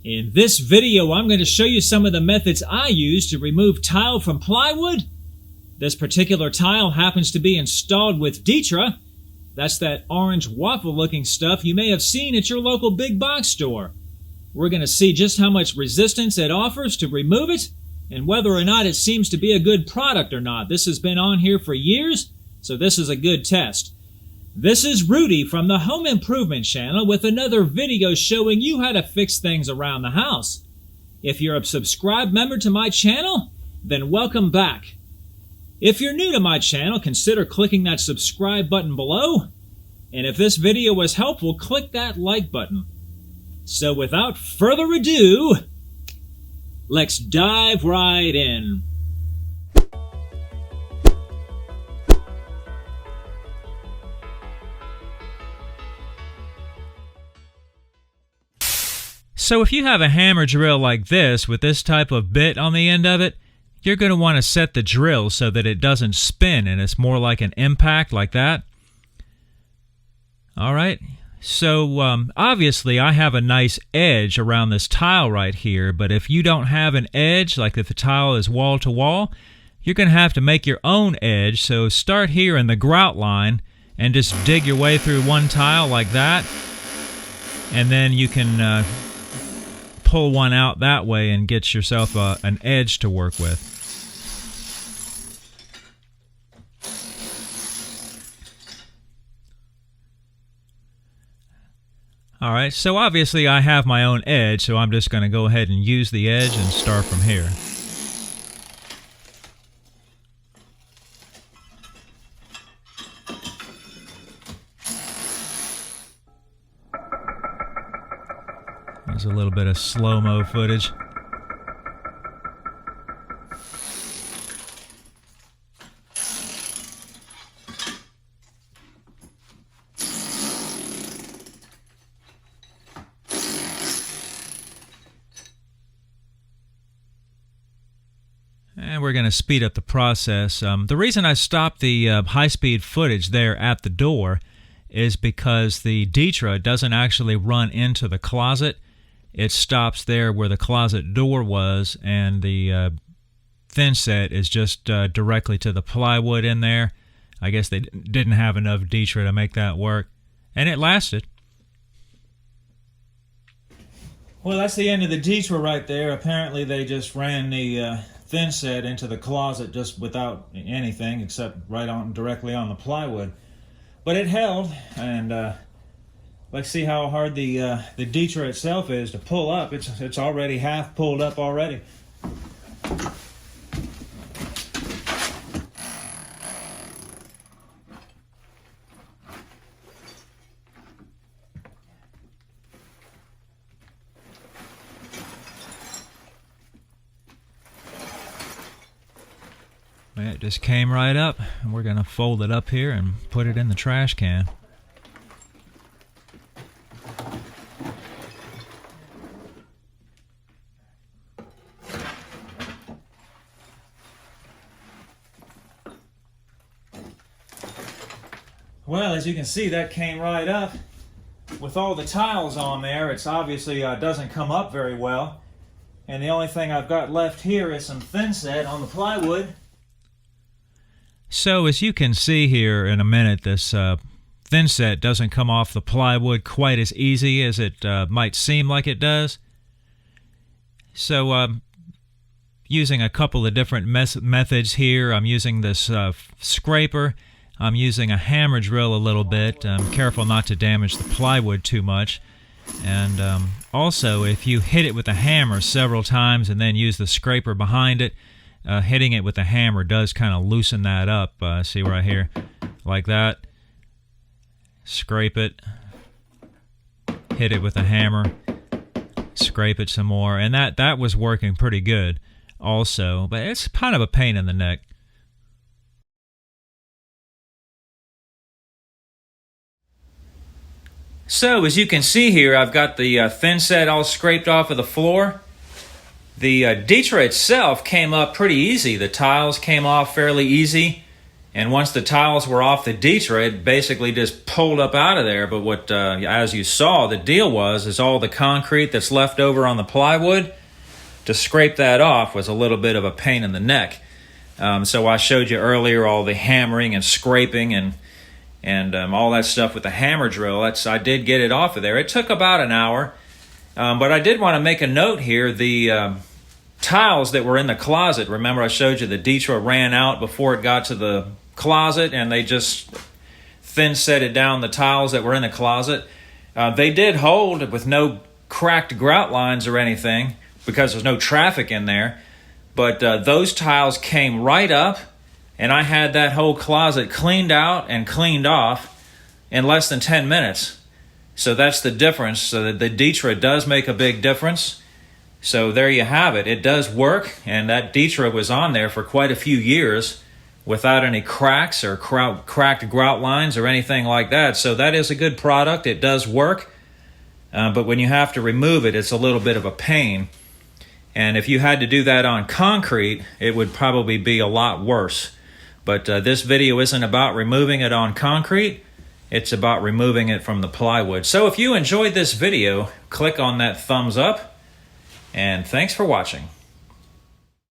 In this video, I'm going to show you some of the methods I use to remove tile from plywood. This particular tile happens to be installed with Ditra. That's that orange waffle-looking stuff you may have seen at your local big box store. We're going to see just how much resistance it offers to remove it, and whether or not it seems to be a good product or not. This has been on here for years, so this is a good test. This is Rudy from the Home Improvement channel with another video showing you how to fix things around the house. If you're a subscribed member to my channel, then welcome back. If you're new to my channel, consider clicking that subscribe button below. And if this video was helpful, click that like button. So without further ado, let's dive right in. So if you have a hammer drill like this with this type of bit on the end of it, you're going to want to set the drill so that it doesn't spin and it's more like an impact like that. Alright, so obviously I have a nice edge around this tile right here, but if you don't have an edge, like if the tile is wall to wall, you're going to have to make your own edge. So start here in the grout line and just dig your way through one tile like that, and then you can pull one out that way and get yourself an edge to work with. Alright, so obviously I have my own edge, so I'm just going to go ahead and use the edge and start from here. There's a little bit of slow-mo footage. And we're going to speed up the process. The reason I stopped the high-speed footage there at the door is because the Ditra doesn't actually run into the closet. It stops there where the closet door was, and the thin set is just directly to the plywood in there. I guess they didn't have enough Ditra to make that work, and it lasted. Well, that's the end of the Ditra right there. Apparently they just ran the thin set into the closet just without anything except right on directly on the plywood. But it held, and let's see how hard the Ditra itself is to pull up. It's already half pulled up already. It just came right up, and we're going to fold it up here and put it in the trash can. Well, as you can see, that came right up. With all the tiles on there, it's obviously doesn't come up very well. And the only thing I've got left here is some thin set on the plywood. So as you can see here in a minute, this thin set doesn't come off the plywood quite as easy as it might seem like it does. So using a couple of different methods here, I'm using this scraper. I'm using a hammer drill a little bit. I'm careful not to damage the plywood too much. And also, if you hit it with a hammer several times and then use the scraper behind it, hitting it with a hammer does kind of loosen that up. See right here, like that. Scrape it, hit it with a hammer, scrape it some more, and that was working pretty good also, but it's kind of a pain in the neck. So as you can see here, I've got the thin set all scraped off of the floor. The Ditra itself came up pretty easy. The tiles came off fairly easy. And once the tiles were off the Ditra, it basically just pulled up out of there. But what, as you saw, the deal is all the concrete that's left over on the plywood, to scrape that off was a little bit of a pain in the neck. So I showed you earlier all the hammering and scraping and all that stuff with the hammer drill. I did get it off of there. It took about an hour. But I did want to make a note here. The tiles that were in the closet, remember I showed you the Ditra ran out before it got to the closet, and they just thin setted down the tiles that were in the closet. They did hold with no cracked grout lines or anything because there's no traffic in there. But those tiles came right up, and I had that whole closet cleaned out and cleaned off in less than 10 minutes. So that's the difference. So the Ditra does make a big difference. So there you have it. It does work, and that Ditra was on there for quite a few years without any cracks or cracked grout lines or anything like that. So that is a good product. It does work. But when you have to remove it, it's a little bit of a pain. And if you had to do that on concrete, it would probably be a lot worse. But this video isn't about removing it on concrete. It's about removing it from the plywood. So if you enjoyed this video, click on that thumbs up. And thanks for watching.